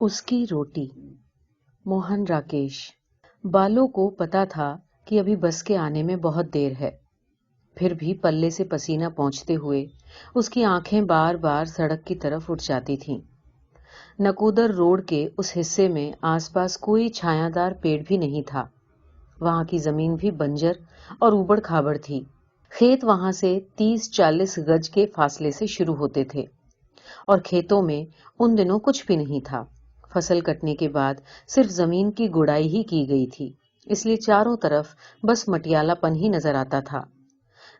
उसकी रोटी। मोहन राकेश। बालों को पता था कि अभी बस के आने में बहुत देर है, फिर भी पल्ले से पसीना पोंछते हुए उसकी आंखें बार बार सड़क की तरफ उठ जाती थीं। नकोदर रोड के उस हिस्से में आसपास कोई छायादार पेड़ भी नहीं था। वहां की जमीन भी बंजर और ऊबड़ खाबड़ थी। खेत वहां से 30-40 गज के फासले से शुरू होते थे और खेतों में उन दिनों कुछ भी नहीं था। फसल कटने के बाद सिर्फ जमीन की गुड़ाई ही की गई थी, इसलिए चारों तरफ बस मटियालापन ही नजर आता था।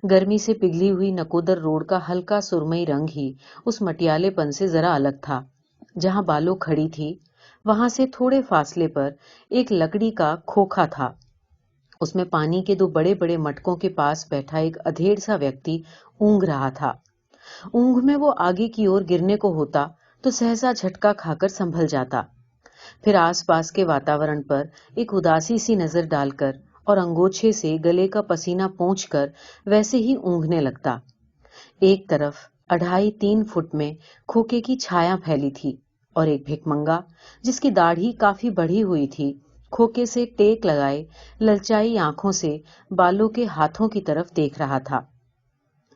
गर्मी से पिघली हुई नकोदर रोड का हल्का सुरमई रंग ही उस मटियालेपन से जरा अलग था। जहां बालों खड़ी थी, वहां से थोड़े फासले पर एक लकड़ी का खोखा था। उसमें पानी के दो बड़े बड़े मटकों के पास बैठा एक अधेड़ सा व्यक्ति ऊँघ रहा था। ऊँघ में वो आगे की ओर गिरने को होता तो सहसा झटका खाकर संभल जाता, फिर आसपास के वातावरण पर एक उदासी सी नजर डालकर और अंगोछे से गले का पसीना पोंछकर वैसे ही ऊँघने लगता। एक तरफ 2.5-3 फुट में खोखे की छाया फैली थी और एक भिखमंगा, जिसकी दाढ़ी काफी बढ़ी हुई थी, खोखे से टेक लगाए ललचाई आंखों से बालों के हाथों की तरफ देख रहा था।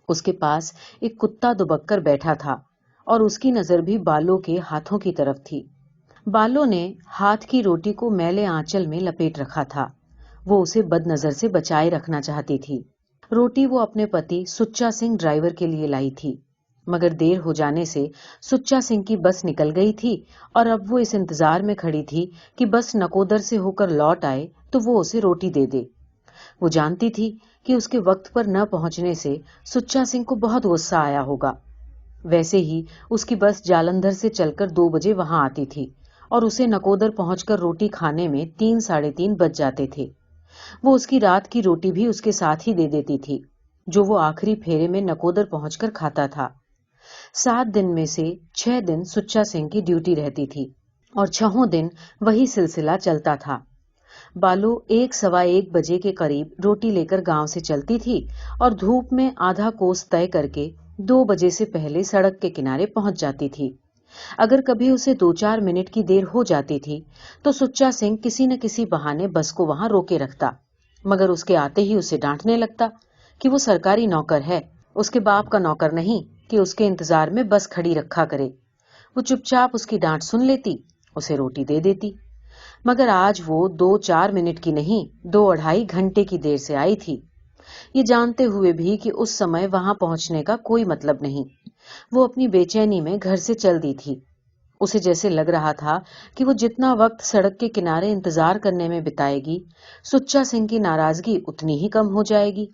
उसके पास एक कुत्ता दुबक्कर बैठा था और उसकी नजर भी बालों के हाथों की तरफ थी। बालों ने हाथ की रोटी को मैले आंचल में लपेट रखा था। वो उसे बदनजर से बचाए रखना चाहती थी। रोटी वो अपने पति सुच्चा सिंह ड्राइवर के लिए लाई थी, मगर देर हो जाने से सुच्चा सिंह की बस निकल गई थी और अब वो इस इंतजार में खड़ी थी कि बस नकोदर से होकर लौट आए तो वो उसे रोटी दे दे। वो जानती थी कि उसके वक्त पर न पहुंचने से सुच्चा सिंह को बहुत गुस्सा आया होगा। वैसे ही उसकी बस जालंधर से चलकर 2 बजे वहां आती थी और उसे नकोदर पहुंचकर रोटी खाने में 3-3:30 बज जाते थे। वो उसकी रात की रोटी भी उसके साथ ही दे देती थी, जो वो आखिरी फेरे में नकोदर पहुंचकर खाता था। 7 दिन में से 6 दिन सुच्चा सिंह की ड्यूटी रहती थी और 6 दिन वही सिलसिला चलता था। बालो 1-1:15 बजे के करीब रोटी लेकर गांव से चलती थी और धूप में आधा कोस तय करके 2 बजे से पहले सड़क के किनारे पहुंच जाती थी। अगर कभी उसे 2-4 मिनट की देर हो जाती थी तो सुच्चा सिंह किसी न किसी बहाने बस को वहां रोके रखता, मगर उसके आते ही उसे डांटने लगता कि वो सरकारी नौकर है, उसके बाप का नौकर नहीं कि उसके इंतजार में बस खड़ी रखा करे। वो चुपचाप उसकी डांट सुन लेती, उसे रोटी दे देती। मगर आज वो 2-4 मिनट की नहीं, 2-2.5 घंटे की देर से आई थी, ये जानते हुए भी कि उस समय वहां पहुंचने का कोई मतलब नहीं। वो अपनी बेचैनी में घर से चल दी थी। उसे जैसे लग रहा था कि वो जितना वक्त सड़क के किनारे इंतजार करने में बिताएगी, सुच्चा सिंह की नाराजगी उतनी ही कम हो जाएगी।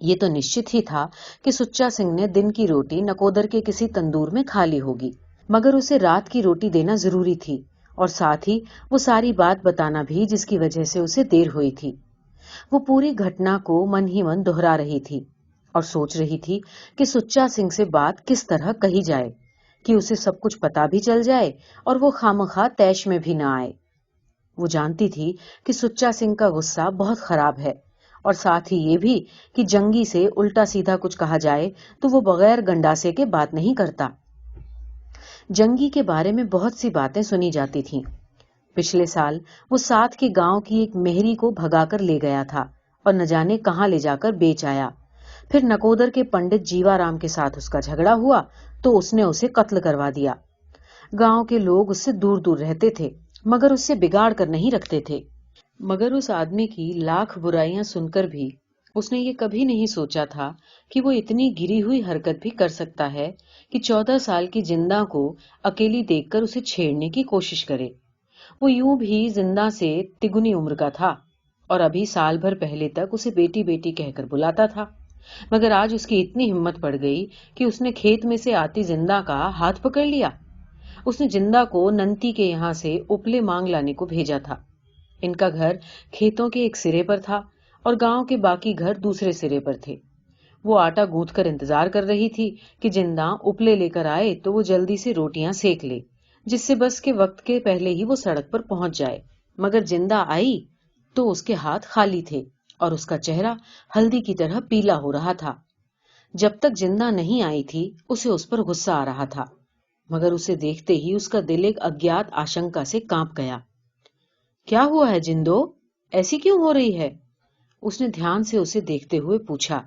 ये तो निश्चित ही था कि सुच्चा सिंह ने दिन की रोटी नकोदर के किसी तंदूर में खा ली होगी, मगर उसे रात की रोटी देना जरूरी थी और साथ ही वो सारी बात बताना भी जिसकी वजह से उसे देर हुई थी। वो पूरी घटना को मन ही मन दोहरा रही थी और सोच रही थी कि सुच्चा सिंह से बात किस तरह कही जाए कि उसे सब कुछ पता भी चल जाए और वो खामखा तैश में भी ना आए। वो जानती थी कि सुच्चा सिंह का गुस्सा बहुत खराब है और साथ ही ये भी कि जंगी से उल्टा सीधा कुछ कहा जाए तो वो बगैर गंडासे के बात नहीं करता। जंगी के बारे में बहुत सी बातें सुनी जाती थीं। पिछले साल वो साथ के गांव की एक मेहरी को भगाकर ले गया था और न जाने कहां ले जाकर बेच आया। फिर नकोदर के पंडित जीवाराम के साथ उसका झगड़ा हुआ तो उसने उसे कत्ल करवा दिया। गांव के लोग उससे दूर दूर रहते थे, मगर उससे बिगाड़ कर नहीं रखते थे। मगर उस आदमी की लाख बुराइयां सुनकर भी उसने ये कभी नहीं सोचा था कि वो इतनी गिरी हुई हरकत भी कर सकता है कि 14 साल की जिंदा को अकेली देखकर उसे छेड़ने की कोशिश करे। वो यूं भी जिंदा से तिगुनी उम्र का था और अभी साल भर पहले तक उसे बेटी बेटी कहकर बुलाता था, मगर आज उसकी इतनी हिम्मत पड़ गई कि उसने खेत में से आती जिंदा का हाथ पकड़ लिया। उसने जिंदा को नंती के यहाँ से उपले मांग लाने को भेजा था। इनका घर खेतों के एक सिरे पर था और गांव के बाकी घर दूसरे सिरे पर थे। वो आटा गूंथ कर इंतजार कर रही थी कि जिंदा उपले लेकर आए तो वो जल्दी से रोटियां सेक ले, जिससे बस के वक्त के पहले ही वो सड़क पर पहुंच जाए। मगर जिंदा आई तो उसके हाथ खाली थे और उसका चेहरा हल्दी की तरह पीला हो रहा था। जब तक जिंदा नहीं आई थी उसे उस पर गुस्सा आ रहा था। मगर उसे देखते ही उसका दिल एक अज्ञात आशंका से कांप गया। क्या हुआ है जिंदो, ऐसी क्यों हो रही है? उसने ध्यान से उसे देखते हुए पूछा।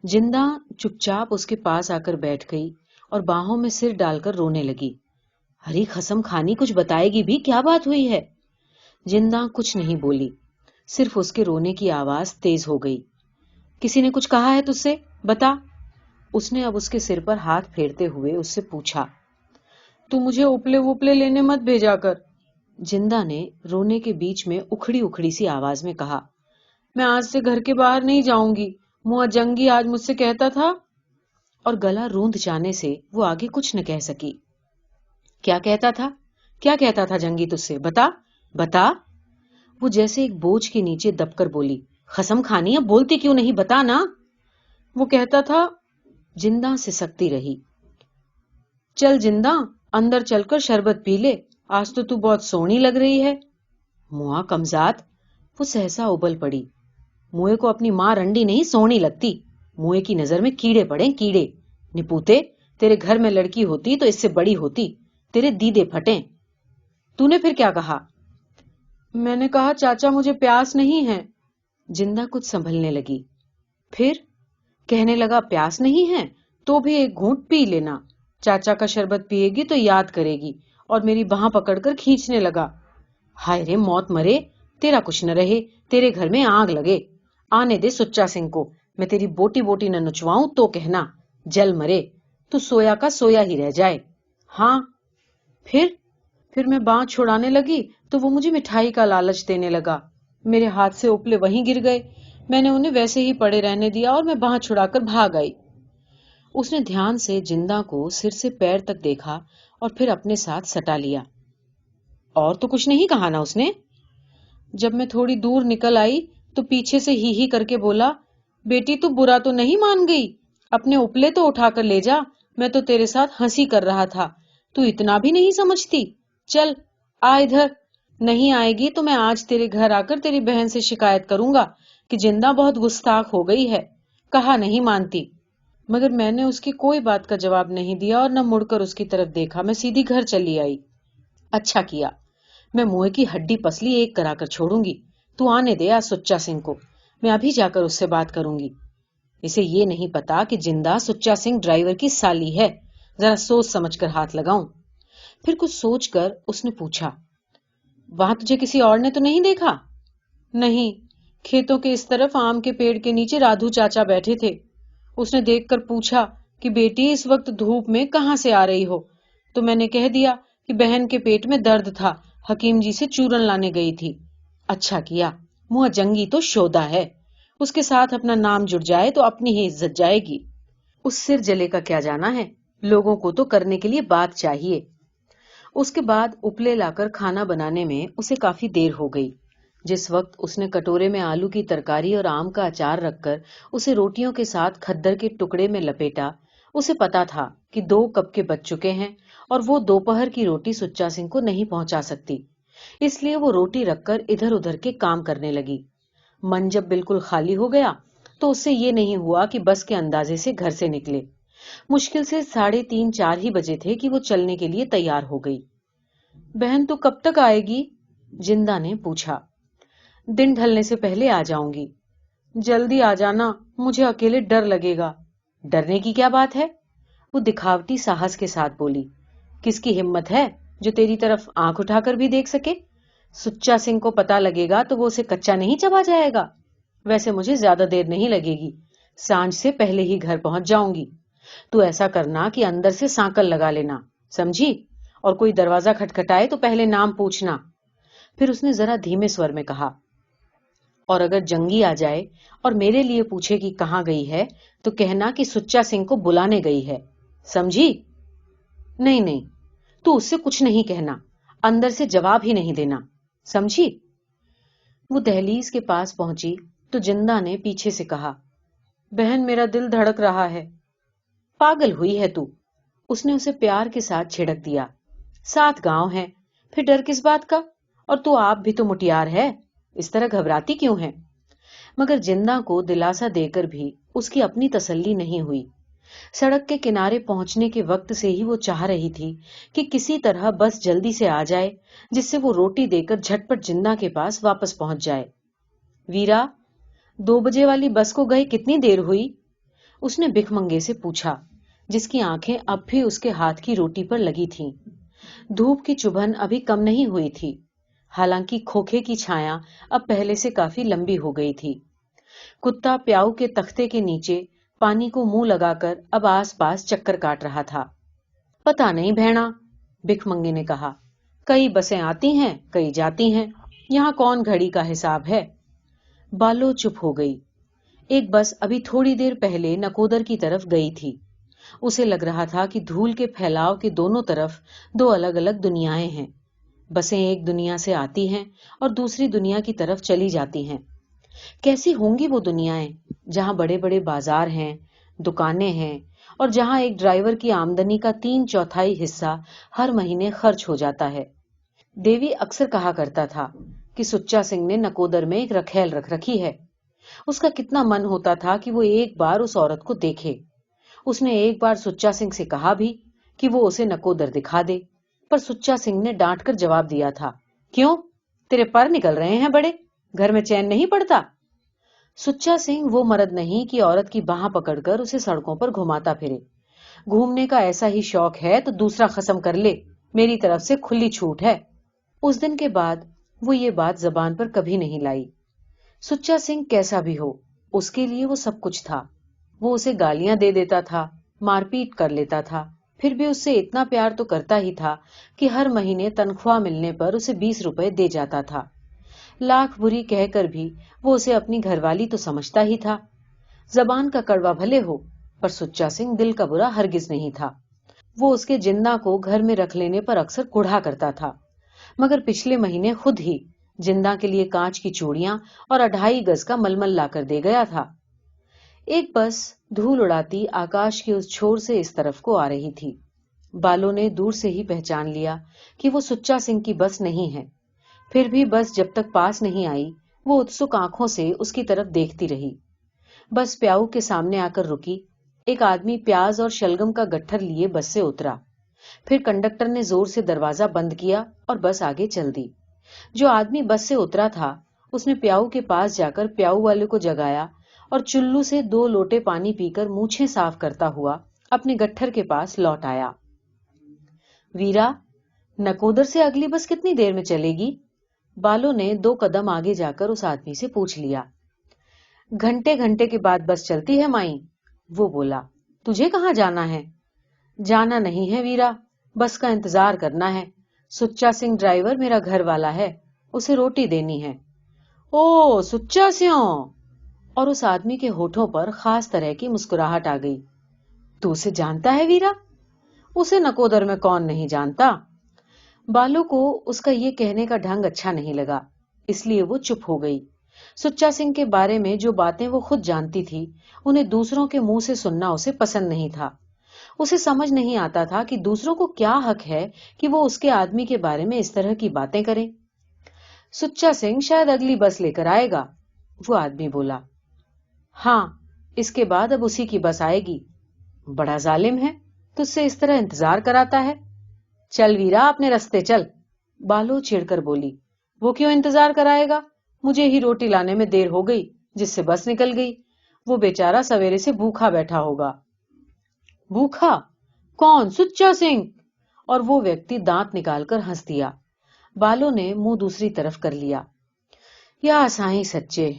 जिंदा चुपचाप उसके पास आकर बैठ गई और बाहों में सिर डालकर रोने लगी। हरी कसम खानी, कुछ बताएगी भी, क्या बात हुई है? जिंदा कुछ नहीं बोली, सिर्फ उसके रोने की आवाज तेज हो गई। किसी ने कुछ कहा है तुझसे, बता। उसने अब उसके सिर पर हाथ फेरते हुए उससे पूछा। तू मुझे उपले उपले लेने मत भेजा कर, जिंदा ने रोने के बीच में उखड़ी उखड़ी सी आवाज में कहा। मैं आज से घर के बाहर नहीं जाऊंगी, मुआ जंगी आज मुझसे कहता था। और गला रूंध जाने से वो आगे कुछ न कह सकी। क्या कहता था? क्या कहता था जंगी तुझसे, बता बता। वो जैसे एक बोझ के नीचे दबकर बोली। कसम खानी, अब बोलती क्यों नहीं, बता ना। वो कहता था। जिंदा सिसकती रही। चल जिंदा, अंदर चलकर शरबत पी ले, आज तो तू बहुत सोहनी लग रही है। मुआ कमजात। वो सहसा उबल पड़ी। मुए को अपनी मां रंडी नहीं सोहनी लगती, मुए की नजर में कीड़े पड़े, कीड़े। निपूते, तेरे घर में लड़की होती तो इससे बड़ी होती, तेरे दीदे फटे। तूने फिर क्या कहा? मैंने कहा चाचा मुझे प्यास नहीं है। जिंदा कुछ संभलने लगी। फिर कहने लगा प्यास नहीं है तो भी एक घूंट पी लेना, चाचा का शरबत पिएगी तो याद करेगी, और मेरी बाह पकड़कर खींचने लगा। हाय रे मौत मरे, तेरा कुछ न रहे, तेरे घर में आग लगे। आने दे सुच्चा सिंह को, मैं तेरी बोटी बोटी न नुचवाऊं तो कहना, जल मरे, तू सोया का सोया ही रह जाए। हाँ। फिर मैं बांह छुड़ाने लगी तो वो मुझे मिठाई का लालच देने लगा। मेरे हाथ से उपले वहीं गिर गए, मैंने उन्हें वैसे ही पड़े रहने दिया और मैं बांह छुड़ाकर भाग आई। उसने ध्यान से जिंदा को सिर से पैर तक देखा और फिर अपने साथ सटा लिया। और तो कुछ नहीं कहा ना उसने? जब मैं थोड़ी दूर निकल आई तो पीछे से ही करके बोला, बेटी तू बुरा तो नहीं मान गई, अपने उपले तो उठाकर ले जा, मैं तो तेरे साथ हंसी कर रहा था, तू इतना भी नहीं समझती। चल आ इधर, नहीं आएगी तो मैं आज तेरे घर आकर तेरी बहन से शिकायत करूंगा कि जिंदा बहुत गुस्ताख हो गई है, कहा नहीं मानती। मगर मैंने उसकी कोई बात का जवाब नहीं दिया और न मुड़कर उसकी तरफ देखा, मैं सीधी घर चली आई। अच्छा किया, मैं मुंह की हड्डी पसली एक कराकर छोड़ूंगी, तू आने दे आज सुच्चा सिंह को, मैं अभी जाकर उससे बात करूंगी। इसे ये नहीं पता कि जिंदा सुच्चा सिंह ड्राइवर की साली है, जरा सोच समझकर हाथ लगाऊं। फिर कुछ सोचकर उसने पूछा, वहां तुझे किसी और ने तो नहीं देखा? नहीं, खेतों के इस तरफ आम के पेड़ के नीचे राधू चाचा बैठे थे। उसने देखकर पूछा कि बेटी इस वक्त धूप में कहां से आ रही हो, तो मैंने कह दिया कि बहन के पेट में दर्द था, हकीम जी से चूरन लाने गई थी। अच्छा किया, मुआ जंगी तो शोदा है, उसके साथ अपना नाम जुड़ जाए तो अपनी ही इज्जत जाएगी। उस सिर जले का क्या जाना है, लोगों को तो करने के लिए बात चाहिए। उसके बाद उपले लाकर खाना बनाने में उसे काफी देर हो गई। जिस वक्त उसने कटोरे में आलू की तरकारी और आम का अचार रखकर उसे रोटियों के साथ खद्दर के टुकड़े में लपेटा, उसे पता था कि 2 कप के बच चुके हैं और वो दोपहर की रोटी सुच्चा सिंह को नहीं पहुंचा सकती। इसलिए वो रोटी रखकर इधर उधर के काम करने लगी। मन जब बिल्कुल खाली हो गया तो उससे ये नहीं हुआ कि बस के अंदाजे से घर से निकले। मुश्किल से 3:30-4 ही बजे थे कि वो चलने के लिए तैयार हो गई। बहन तू कब तक आएगी? जिंदा ने पूछा। दिन ढलने से पहले आ जाऊंगी। जल्दी आ जाना, मुझे अकेले डर लगेगा। डरने की क्या बात है? वो दिखावटी साहस के साथ बोली। किसकी हिम्मत है जो तेरी तरफ आंख उठाकर भी देख सके? सुच्चा सिंह को पता लगेगा तो वो उसे कच्चा नहीं चबा जाएगा। वैसे मुझे ज्यादा देर नहीं लगेगी, सांझ से पहले ही घर पहुंच जाऊंगी। तू ऐसा करना कि अंदर से सांकल लगा लेना, समझी? और कोई दरवाजा खटखटाए तो पहले नाम पूछना। फिर उसने जरा धीमे स्वर में कहा, और अगर जंगी आ जाए और मेरे लिए पूछे कि कहां गई है तो कहना कि सुच्चा सिंह को बुलाने गई है, समझी? नहीं नहीं, तू उससे कुछ नहीं कहना, अंदर से जवाब ही नहीं देना, समझी? वो दहलीज के पास पहुंची तो जिंदा ने पीछे से कहा, बहन मेरा दिल धड़क रहा है। पागल हुई है तू, उसने उसे प्यार के साथ छिड़क दिया। 7 गांव है, फिर डर किस बात का? और तू आप भी तो मुटियार है, इस तरह घबराती क्यों है? मगर जिंदा को दिलासा देकर भी उसकी अपनी तसल्ली नहीं हुई। सड़क के किनारे पहुंचने के वक्त से ही वो चाह रही थी कि किसी तरह बस जल्दी से आ जाए, जिससे वो रोटी देकर झटपट जिन्ना के पास वापस पहुंच जाए। वीरा, 2 बजे वाली बस को गए कितनी देर हुई? उसने भिखमंगे से पूछा, जिसकी आंखें अब भी उसके हाथ की रोटी पर लगी थीं। धूप की चुभन अभी कम नहीं हुई थी, हालांकि खोखे की छाया अब पहले से काफी लंबी हो गई थी। कुत्ता प्याऊ के तख्ते के नीचे पानी को मुंह लगाकर अब आसपास चक्कर काट रहा था। पता नहीं भेड़ा, भिखमंगे ने कहा, कई बसें आती हैं, कई जाती हैं, यहाँ कौन घड़ी का हिसाब है? बालो चुप हो गई। एक बस अभी थोड़ी देर पहले नकोदर की तरफ गई थी। उसे लग रहा था कि धूल के फैलाव के दोनों तरफ 2 अलग अलग दुनियाएं हैं। बसें एक दुनिया से आती हैं और दूसरी दुनिया की तरफ चली जाती हैं। कैसी होंगी वो दुनियाएं, जहां बड़े बड़े बाजार हैं, दुकानें हैं, और जहां एक ड्राइवर की आमदनी का 3/4 हिस्सा हर महीने खर्च हो जाता है। देवी अक्सर कहा करता था कि सुच्चा सिंह ने नकोदर में एक रखेल रख रखी है। उसका कितना मन होता था कि वो एक बार उस औरत को देखे। उसने एक बार सुच्चा सिंह से कहा भी कि वो उसे नकोदर दिखा दे, पर सुच्चा सिंह ने डांट कर जवाब दिया था, क्यों, तेरे पर निकल रहे हैं बड़े, घर में चैन नहीं पड़ता? सुच्चा सिंह वो मर्द नहीं कि औरत की बाह पकड़कर उसे सड़कों पर घुमाता फिरे। घूमने का ऐसा ही शौक है तो दूसरा खत्म कर ले, मेरी तरफ से खुली छूट है। उस दिन के बाद वो ये बात जबान पर कभी नहीं लाई। सुच्चा सिंह कैसा भी हो, उसके लिए वो सब कुछ था। वो उसे गालियां दे देता था, मारपीट कर लेता था, फिर भी उससे इतना प्यार तो करता ही था कि हर महीने तनख्वाह मिलने पर उसे 20 रुपए दे जाता था। लाख बुरी कहकर भी वो उसे अपनी घरवाली तो समझता ही था। जबान का कड़वा भले हो, पर सुच्चा सिंह दिल का बुरा हरगिज नहीं था। वो उसके जिन्ना को घर में रख लेने पर अक्सर कुढ़ा करता था, मगर पिछले महीने खुद ही जिंदा के लिए कांच की चूड़ियां और 2.5 गज का मलमल लाकर दे गया था। एक बस धूल उड़ाती आकाश के उस छोर से इस तरफ को आ रही थी। बालों ने दूर से ही पहचान लिया कि वो सुच्चा सिंह की बस नहीं है। फिर भी बस जब तक पास नहीं आई, वो उत्सुक आंखों से उसकी तरफ देखती रही। बस प्याऊ के सामने आकर रुकी। एक आदमी प्याज और शलगम का गट्ठर लिए बस से उतरा। फिर कंडक्टर ने जोर से दरवाजा बंद किया और बस आगे चल दी। जो आदमी बस से उतरा था, उसने प्याऊ के पास जाकर प्याऊ वाले को जगाया और चुल्लू से 2 लोटे पानी पीकर मूछें साफ करता हुआ अपने गट्ठर के पास लौट आया। वीरा, नकोदर से अगली बस कितनी देर में चलेगी? बालो ने 2 कदम आगे जाकर उस आदमी से पूछ लिया। घंटे घंटे के बाद बस चलती है माई, वो बोला। तुझे कहाँ जाना है? जाना नहीं है वीरा, बस का इंतजार करना है। सुच्चा सिंह ड्राइवर मेरा घर वाला है, उसे रोटी देनी है। ओ सुच्चा सिंह! और उस आदमी के होठों पर खास तरह की मुस्कुराहट आ गई। तू उसे जानता है वीरा? उसे नकोदर में कौन नहीं जानता? बालो को उसका ये कहने का ढंग अच्छा नहीं लगा, इसलिए वो चुप हो गई। सुच्चा सिंह के बारे में जो बातें वो खुद जानती थी, उन्हें दूसरों के मुंह से सुनना उसे पसंद नहीं था। उसे समझ नहीं आता था कि दूसरों को क्या हक है कि वो उसके आदमी के बारे में इस तरह की बातें करें। सुच्चा सिंह शायद अगली बस लेकर आएगा, वो आदमी बोला। हाँ, इसके बाद अब उसी की बस आएगी। बड़ा जालिम है, तुझसे इस तरह इंतजार कराता है। चल वीरा, अपने रास्ते चल, बालो चिढ़कर बोली। वो क्यों इंतजार कराएगा? मुझे ही रोटी लाने में देर हो गई, जिससे बस निकल गई। वो बेचारा सवेरे से भूखा बैठा होगा। भूखा? कौन? सुच्चा सिंह? और वो व्यक्ति दांत निकालकर हंस दिया। बालो ने मुंह दूसरी तरफ कर लिया। या साईं सच्चे,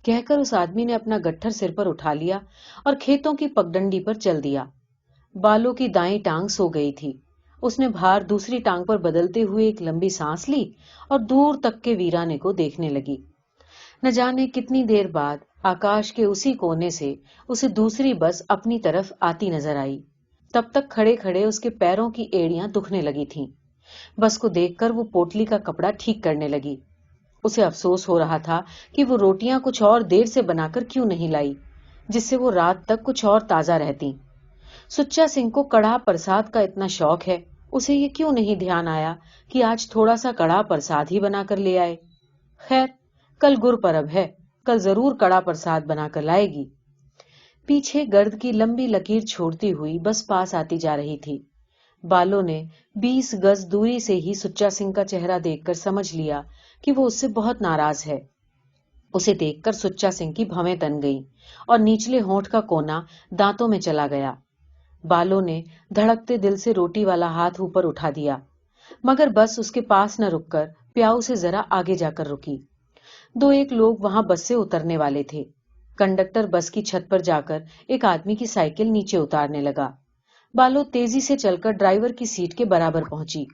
कहकर उस आदमी ने अपना गट्ठर सिर पर उठा लिया और खेतों की पगडंडी पर चल दिया। बालो की दाईं टांग सो गई थी। उसने भार दूसरी टांग पर बदलते हुए एक लंबी सांस ली और दूर तक के वीराने को देखने लगी। न जाने कितनी देर बाद आकाश के उसी कोने से उसे दूसरी बस अपनी तरफ आती नजर आई। तब तक खड़े खड़े उसके पैरों की एड़ियां दुखने लगी थीं। बस को देखकर वो पोटली का कपड़ा ठीक करने लगी। उसे अफसोस हो रहा था कि वो रोटियां कुछ और देर से बनाकर क्यों नहीं लाई, जिससे वो रात तक कुछ और ताजा रहती। सुच्चा सिंह को कड़ाह प्रसाद का इतना शौक है, उसे ये क्यों नहीं ध्यान आया कि आज थोड़ा सा कड़ाह प्रसाद ही बनाकर ले आए। खैर, कल गुरपर्व है, कल जरूर कड़ाह प्रसाद बनाकर लाएगी। پیچھے گرد کی لمبی لکیر چھوڑتی ہوئی بس پاس آتی جا رہی تھی۔ بالوں نے 20 گز دوری سے ہی سچا سنگھ کا چہرہ دیکھ کر سمجھ لیا کہ وہ اس سے بہت ناراض ہے۔ اسے دیکھ کر سچا سنگھ کی بھویں تن گئیں اور نیچلے ہونٹ کا کونا دانتوں میں چلا گیا۔ بالوں نے دھڑکتے دل سے روٹی والا ہاتھ اوپر اٹھا دیا، مگر بس اس کے پاس نہ رک کر پیاؤ سے ذرا آگے جا کر رکی۔ 2-1 لوگ وہاں بس سے اترنے والے تھے۔ کنڈکٹر بس کی چھت پر جا کر ایک آدمی کی سائیکل نیچے اتارنے لگا۔ بالو تیزی سے چل کر ڈرائیور کی سیٹ کے برابر پہنچی۔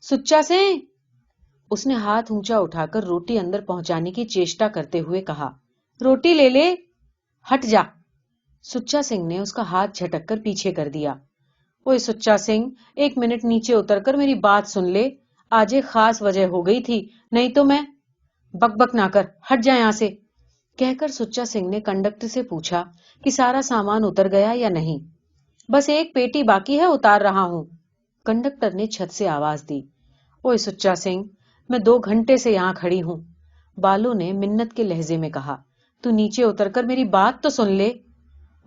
سچا سنگھ! اس نے ہاتھ اونچا اٹھا کر روٹی اندر پہنچانے کی چیشٹا کرتے ہوئے کہا۔ روٹی لے لے، ہٹ جا۔ سچا سنگھ نے اس کا ہاتھ جھٹک کر پیچھے کر دیا۔ اوے سچا سنگھ، 1 منٹ نیچے اتر کر میری بات سن لے، آج ایک خاص وجہ ہو گئی تھی، نہیں تو میں… بک بک نہ کر، ہٹ جا یہاں سے، کہہ کر سچا سنگھ نے کنڈکٹر سے پوچھا کہ سارا سامان اتر گیا یا نہیں۔ بس ایک پیٹی باقی ہے، اتار رہا ہوں۔ کنڈکٹر نے چھت سے آواز دی۔ اوے سچا سنگھ، میں 2 گھنٹے سے یہاں کھڑی ہوں، بالو نے منت کے لہجے میں کہا، تو نیچے اتر کر میری بات تو سن لے۔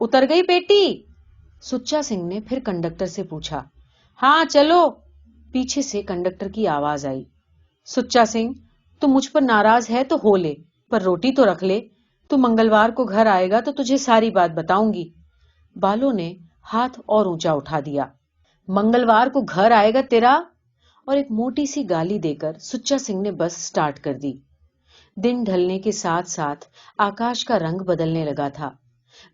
اتر گئی پیٹی؟ سچا سنگھ نے پھر کنڈکٹر سے پوچھا۔ ہاں چلو، پیچھے سے کنڈکٹر کی آواز آئی۔ سچا سنگھ، تو مجھ پر ناراض ہے تو ہو لے، پر روٹی تو رکھ لے، تو منگلوار کو گھر آئے گا تو تجھے ساری بات بتاؤں گی۔ بالو نے ہاتھ اور اونچا اٹھا دیا۔ منگلوار کو گھر آئے گا تیرا؟ اور ایک موٹی سی گالی دے کر سچا سنگھ نے بس سٹارٹ کر دی۔ دن ڈھلنے کے ساتھ ساتھ آکاش کا رنگ بدلنے لگا تھا۔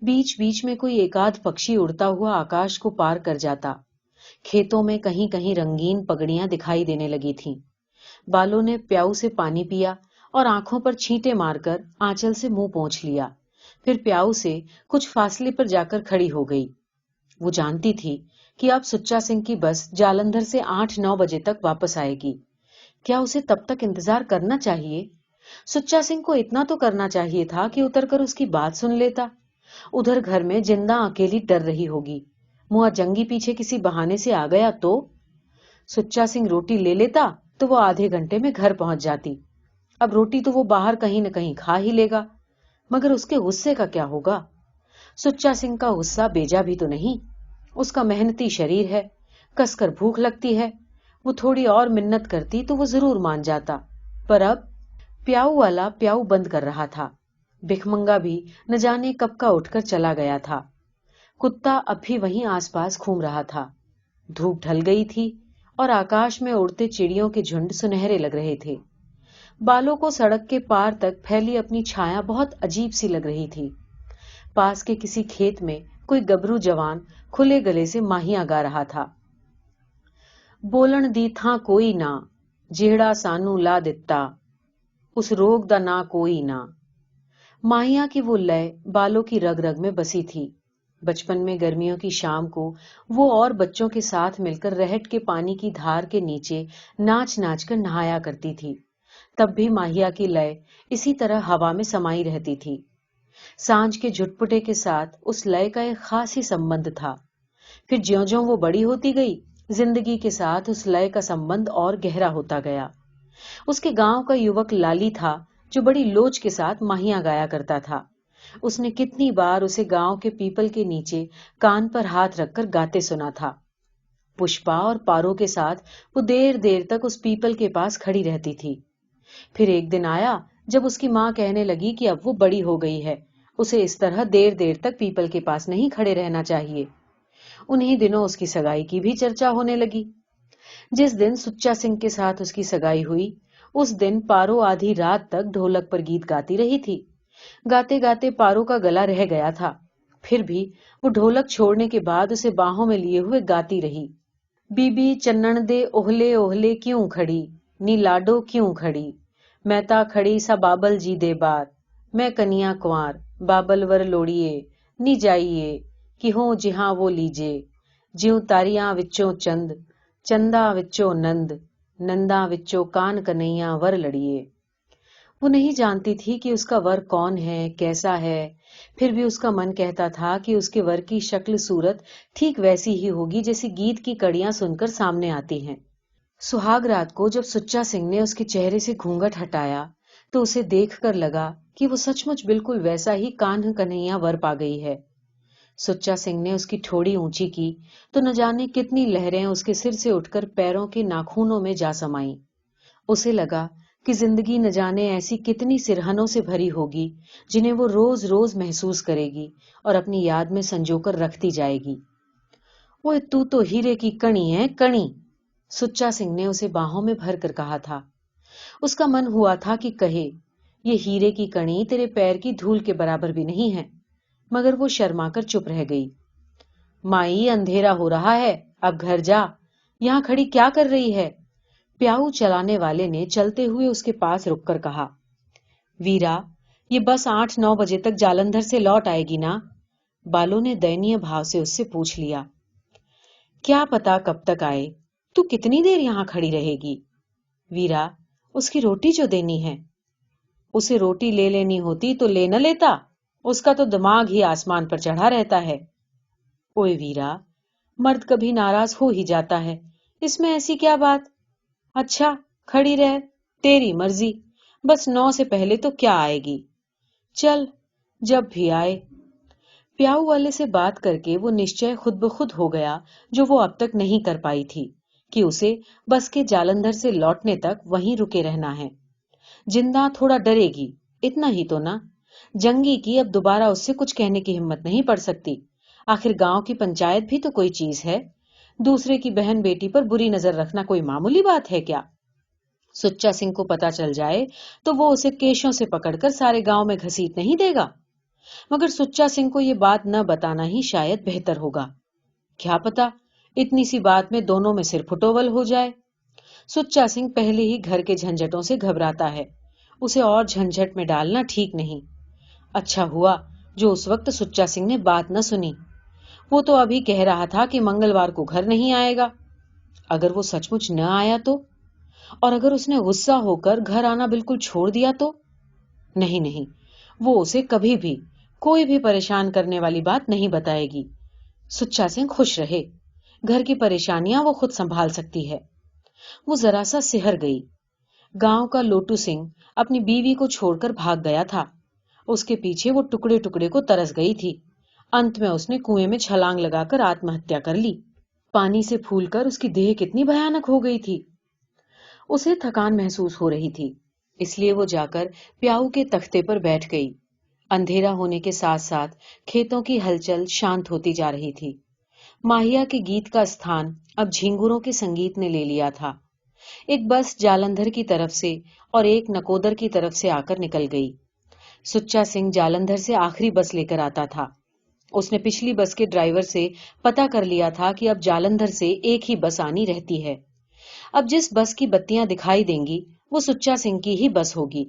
بیچ بیچ میں کوئی ایک آدھ پکشی اڑتا ہوا آکاش کو پار کر جاتا۔ کھیتوں میں کہیں کہیں رنگین پگڑیاں دکھائی دینے لگی تھیں۔ بالوں نے پیاؤ سے پانی پیا اور آنکھوں پر چھینٹے مار کر آنچل سے منہ پونچھ لیا، پھر پیاؤ سے کچھ فاصلے پر جا کر کھڑی ہو گئی۔ وہ جانتی تھی کہ اب سچا سنگھ کی بس جالندھر سے 8-9 بجے تک واپس آئے گی۔ کیا اسے تب تک انتظار کرنا چاہیے؟ سچا سنگھ کو اتنا تو کرنا چاہیے تھا کہ اتر کر اس کی بات سن لیتا۔ ادھر گھر میں جندہ اکیلی ڈر رہی ہوگی، موا جنگی پیچھے کسی بہانے سے آ گیا تو سچا سنگھ روٹی لے لیتا تو وہ آدھے گھنٹے میں گھر پہنچ جاتی۔ اب روٹی تو وہ باہر کہیں نہ کہیں کھا ہی لے گا، مگر اس کے غصے کا کیا ہوگا؟ سچا سنگھ کا غصہ بیجا بھی تو نہیں، اس کا محنتی شریر ہے، کس کر بھوک لگتی ہے، وہ تھوڑی اور منت کرتی تو وہ ضرور مان جاتا، پر اب پیاؤ والا پیاؤ بند کر رہا تھا، بھکمنگا بھی نہ جانے کب کا اٹھ کر چلا گیا تھا، کتا اب بھی وہیں آس پاس گھوم رہا تھا۔ دھوپ ڈھل گئی تھی اور آکاش میں اڑتے چڑیوں کے جھنڈ سنہرے لگ رہے تھے۔ بالوں کو سڑک کے پار تک پھیلی اپنی چھایا بہت عجیب سی لگ رہی تھی۔ پاس کے کسی کھیت میں کوئی گبرو جوان کھلے گلے سے ماہیاں گا رہا تھا۔ بولن دی تھا کوئی نہ، جیڑا سانو لا دتا، اس روگ دا نہ کوئی نہ۔ ماہیاں کی وہ لے بالوں کی رگ رگ میں بسی تھی۔ بچپن میں گرمیوں کی شام کو وہ اور بچوں کے ساتھ مل کر رہٹ کے پانی کی دھار کے نیچے ناچ ناچ کر نہایا کرتی تھی، تب بھی ماہیا کی لے اسی طرح ہوا میں سمائی رہتی تھی۔ سانج کے جھٹپٹے کے ساتھ اس لے کا ایک خاص ہی سمبند تھا۔ پھر جیوں جیوں وہ بڑی ہوتی گئی، زندگی کے ساتھ اس لے کا سمبند اور گہرا ہوتا گیا۔ اس کے گاؤں کا یوک لالی تھا جو بڑی لوچ کے ساتھ ماہیاں گایا کرتا تھا۔ اس نے کتنی بار اسے گاؤں کے پیپل کے نیچے کان پر ہاتھ رکھ کر گاتے سنا تھا۔ پشپا اور پارو کے ساتھ وہ دیر دیر تک اس پیپل کے پاس کھڑی رہتی تھی۔ پھر ایک دن آیا جب اس کی ماں کہنے لگی کہ اب وہ بڑی ہو گئی ہے، اسے اس طرح دیر دیر تک پیپل کے پاس نہیں کھڑے رہنا چاہیے۔ انہی دنوں اس کی سگائی کی بھی چرچا ہونے لگی۔ جس دن سچا سنگھ کے ساتھ اس کی سگائی ہوئی، اس دن پارو آدھی رات تک ڈھولک پر گیت گاتی رہی تھی۔ گاتے گاتے پارو کا گلا رہ گیا تھا، پھر بھی وہ ڈھولک چھوڑنے کے بعد اسے باہوں میں لیے ہوئے گاتی رہی۔ بی بی چنن دے اوہلے اوہلے کیوں کھڑی، نی لاڈو کیوں کھڑی، میں تا کھڑی سا بابل جی دے بار، میں کنیا کنوار بابل ور لوڑیے، نی جائیے کہ ہوں جہاں وہ لیجے، جیوں تاریاں وچوں چند، چندا وچوں نند، نندا وچوں کان کنیا ور لڑیے۔ وہ نہیں جانتی تھی کہ اس کا ور کون ہے، کیسا ہے، پھر بھی اس کا من کہتا تھا کہ اس کے ور کی شکل صورت ٹھیک ویسی ہی ہوگی جیسی گیت کی کڑیاں سن کر سامنے آتی ہیں۔ سہاگ رات کو جب سچا سنگھ نے اس کے چہرے سے گھونگھٹ ہٹایا تو اسے دیکھ کر لگا کہ وہ سچ مچ بالکل ویسا ہی کان کنہیا ور پا گئی ہے۔ सुच्चा सिंह ने उसकी ठोड़ी ऊंची की तो न जाने कितनी लहरें उसके सिर से उठकर पैरों के नाखूनों में जा समाईं। उसे लगा कि जिंदगी न जाने ऐसी कितनी सिरहनों से भरी होगी जिन्हें वो रोज रोज महसूस करेगी और अपनी याद में संजोकर रखती जाएगी। ओए तू तो हीरे की कणी है, कणी, सुच्चा सिंह ने उसे बाहों में भर कर कहा था। उसका मन हुआ था कि कहे, ये हीरे की कणी तेरे पैर की धूल के बराबर भी नहीं है, मगर वो शर्माकर चुप रह गई। माई, अंधेरा हो रहा है, अब घर जा, यहां खड़ी क्या कर रही है? प्याऊ चलाने वाले ने चलते हुए उसके पास रुककर कहा। वीरा, ये बस 8-9 बजे तक जालंधर से लौट आएगी ना? बालो ने दयनीय भाव से उससे पूछ लिया। क्या पता कब तक आए, तू कितनी देर यहां खड़ी रहेगी? वीरा, उसकी रोटी जो देनी है। उसे रोटी ले लेनी होती तो ले न लेता, उसका तो दिमाग ही आसमान पर चढ़ा रहता है। ओए वीरा, मर्द कभी नाराज हो ही जाता है, इसमें ऐसी क्या बात? अच्छा, खड़ी रह, तेरी मर्जी, बस 9 से पहले तो क्या आएगी? चल, जब भी आए। प्याऊ वाले से बात करके वो निश्चय खुद ब खुद हो गया जो वो अब तक नहीं कर पाई थी, कि उसे बस के जालंधर से लौटने तक वहीं रुके रहना है। जिंदा थोड़ा डरेगी, इतना ही तो ना। जंगी की अब दोबारा उससे कुछ कहने की हिम्मत नहीं पड़ सकती। आखिर गांव की पंचायत भी तो कोई चीज है। दूसरे की बहन बेटी पर बुरी नजर रखना कोई मामूली बात है क्या? सुच्चा सिंह को पता चल जाए तो वो उसे केशों से पकड़कर सारे गांव में घसीट नहीं देगा। मगर सुच्चा सिंह को ये बात न बताना ही शायद बेहतर होगा। क्या पता इतनी सी बात में दोनों में सिर फुटोवल हो जाए। सुच्चा सिंह पहले ही घर के झंझटों से घबराता है, उसे और झंझट में डालना ठीक नहीं। अच्छा हुआ जो उस वक्त सुच्चा सिंह ने बात न सुनी। वो तो अभी कह रहा था कि मंगलवार को घर नहीं आएगा। अगर वो सचमुच न आया तो? और अगर उसने गुस्सा होकर घर आना बिल्कुल छोड़ दिया तो? नहीं नहीं, वो उसे कभी भी कोई भी परेशान करने वाली बात नहीं बताएगी। सुच्चा सिंह खुश रहे, घर की परेशानियां वो खुद संभाल सकती है। वो जरा सा सिहर गई। गांव का लोटू सिंह अपनी बीवी को छोड़कर भाग गया था। उसके पीछे वो टुकड़े टुकड़े को तरस गई थी। अंत में उसने कुएं में छलांग लगाकर आत्महत्या कर ली। पानी से फूलकर उसकी देह कितनी भयानक हो गई थी। उसे थकान महसूस हो रही थी, इसलिए वो जाकर प्याऊ के तख्ते पर बैठ गई। अंधेरा होने के साथ साथ खेतों की हलचल शांत होती जा रही थी। माहिया के गीत का स्थान अब झिंगुरों के संगीत ने ले लिया था। एक बस जालंधर की तरफ से और एक नकोदर की तरफ से आकर निकल गई। सुच्चा सिंह जालंधर से आखिरी बस लेकर आता था। उसने पिछली बस के ड्राइवर से पता कर लिया था कि अब जालंधर से एक ही बस आनी रहती है। अब जिस बस की बत्तियां दिखाई देंगी वो सुच्चा सिंह की ही बस होगी।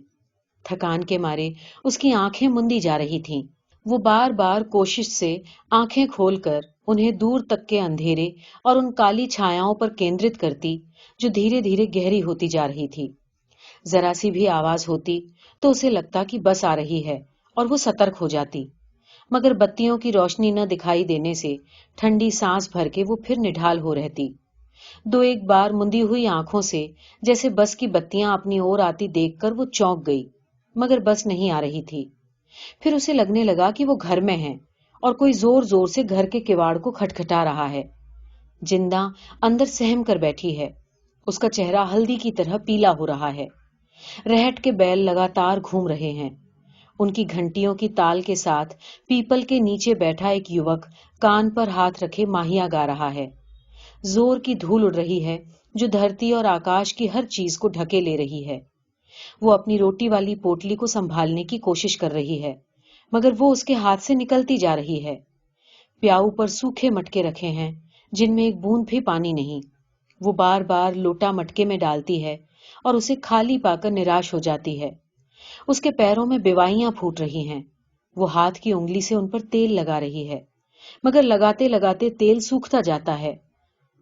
थकान के मारे उसकी आंखें मुंदी जा रही थीं। वो बार बार कोशिश से आंखें खोलकर उन्हें दूर तक के अंधेरे और उन काली छायाओं पर केंद्रित करती जो धीरे धीरे गहरी होती जा रही थी। जरा सी भी आवाज होती तो उसे लगता कि बस आ रही है और वो सतर्क हो जाती। मगर बत्तियों की रोशनी न दिखाई देने से ठंडी सांस भर के वो फिर निढाल हो रहती। दो एक बार मुंदी हुई आंखों से जैसे बस की बत्तियां अपनी ओर आती देखकर वो चौंक गई, मगर बस नहीं आ रही थी। फिर उसे लगने लगा कि वो घर में है और कोई जोर जोर से घर के किवाड़ को खटखटा रहा है। जिंदा अंदर सहम कर बैठी है। उसका चेहरा हल्दी की तरह पीला हो रहा है। रहट के बैल लगातार घूम रहे हैं। उनकी घंटियों की ताल के साथ पीपल के नीचे बैठा एक युवक कान पर हाथ रखे माहिया गा रहा है। जोर की धूल उड़ रही है जो धरती और आकाश की हर चीज को ढके ले रही है। वो अपनी रोटी वाली पोटली को संभालने की कोशिश कर रही है, मगर वो उसके हाथ से निकलती जा रही है। प्याऊ पर सूखे मटके रखे हैं जिनमें एक बूंद भी पानी नहीं। वो बार बार लोटा मटके में डालती है और उसे खाली पाकर निराश हो जाती है। उसके पैरों में बेवाइयां फूट रही हैं। वो हाथ की उंगली से उन पर तेल लगा रही है, मगर लगाते लगाते तेल सूखता जाता है।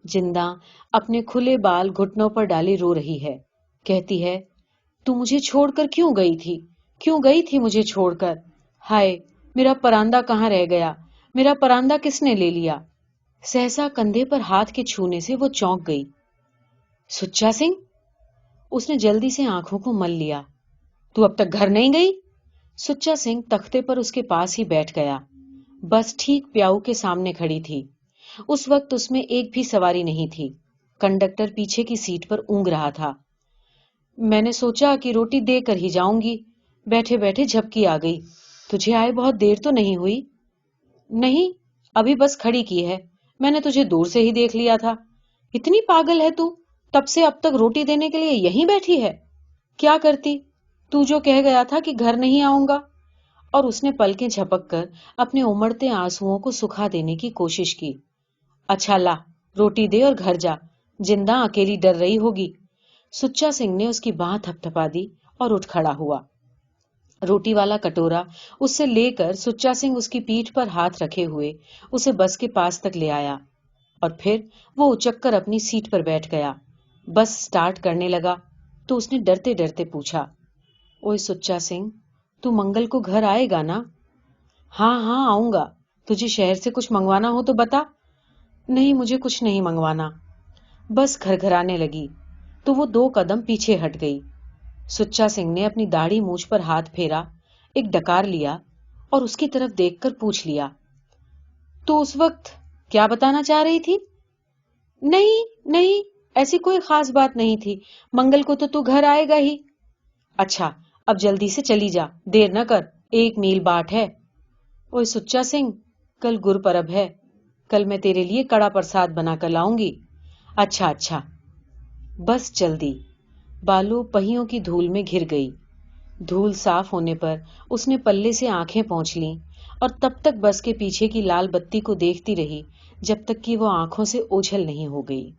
जिंदा अपने खुले बाल घुटनों पर डाले रो रही है। कहती है, तू मुझे छोड़कर क्यों गई थी? क्यों गई थी मुझे छोड़कर? हाय, मेरा परांदा कहाँ रह गया? मेरा परांदा किसने ले लिया? सहसा कंधे पर हाथ के छूने से वो चौंक गई। सुच्चा सिंह? उसने जल्दी से आंखों को मल लिया। तू अब तक घर नहीं गई? सुच्चा सिंह तख्ते पर उसके पास ही बैठ गया। बस ठीक प्याऊ के सामने खड़ी थी। उस वक्त उसमें एक भी सवारी नहीं थी। कंडक्टर पीछे की सीट पर ऊँग रहा था। मैंने सोचा कि रोटी दे कर ही जाऊंगी। बैठे बैठे झपकी आ गई। तुझे आए बहुत देर तो नहीं हुई? नहीं, अभी बस खड़ी की है। मैंने तुझे दूर से ही देख लिया था। इतनी पागल है तू? तब से अब तक रोटी देने के लिए यहीं बैठी है। क्या करती? तू जो कह गया था कि घर नहीं आऊंगा। और उसने पलकें झपक कर अपने उमड़ते आंसुओं को सुखा देने की कोशिश की। अच्छा ला, रोटी दे और घर जा। जिंदा अकेली डर रही होगी। सुच्चा सिंह ने उसकी बांह थपथपा दी और उठ खड़ा हुआ। रोटी वाला कटोरा उससे लेकर सुच्चा सिंह उसकी पीठ पर हाथ रखे हुए उसे बस के पास तक ले आया और फिर वो उचक कर अपनी सीट पर बैठ गया। बस स्टार्ट करने लगा तो उसने डरते डरते पूछा, ओए सुच्चा सिंह, तू मंगल को घर आएगा ना? हाँ हाँ आऊंगा। तुझे शहर से कुछ मंगवाना हो तो बता। नहीं, मुझे कुछ नहीं मंगवाना। बस घरघराने लगी तो वो 2 कदम पीछे हट गई। सुच्चा सिंह ने अपनी दाढ़ी मूछ पर हाथ फेरा, एक डकार लिया और उसकी तरफ देखकर पूछ लिया, तो उस वक्त क्या बताना चाह रही थी? नहीं नहीं, ऐसी कोई खास बात नहीं थी। मंगल को तो तू घर आएगा ही। अच्छा, अब जल्दी से चली जा, देर न कर, 1 मील बाट है। ओए सुच्चा सिंह, कल गुरपरब है। कल मैं तेरे लिए कड़ा प्रसाद बनाकर लाऊंगी। अच्छा अच्छा। बस जल्दी। बालू पहियों की धूल में घिर गई। धूल साफ होने पर उसने पल्ले से आंखें पोंछ लीं और तब तक बस के पीछे की लाल बत्ती को देखती रही जब तक कि वो आंखों से ओझल नहीं हो गई।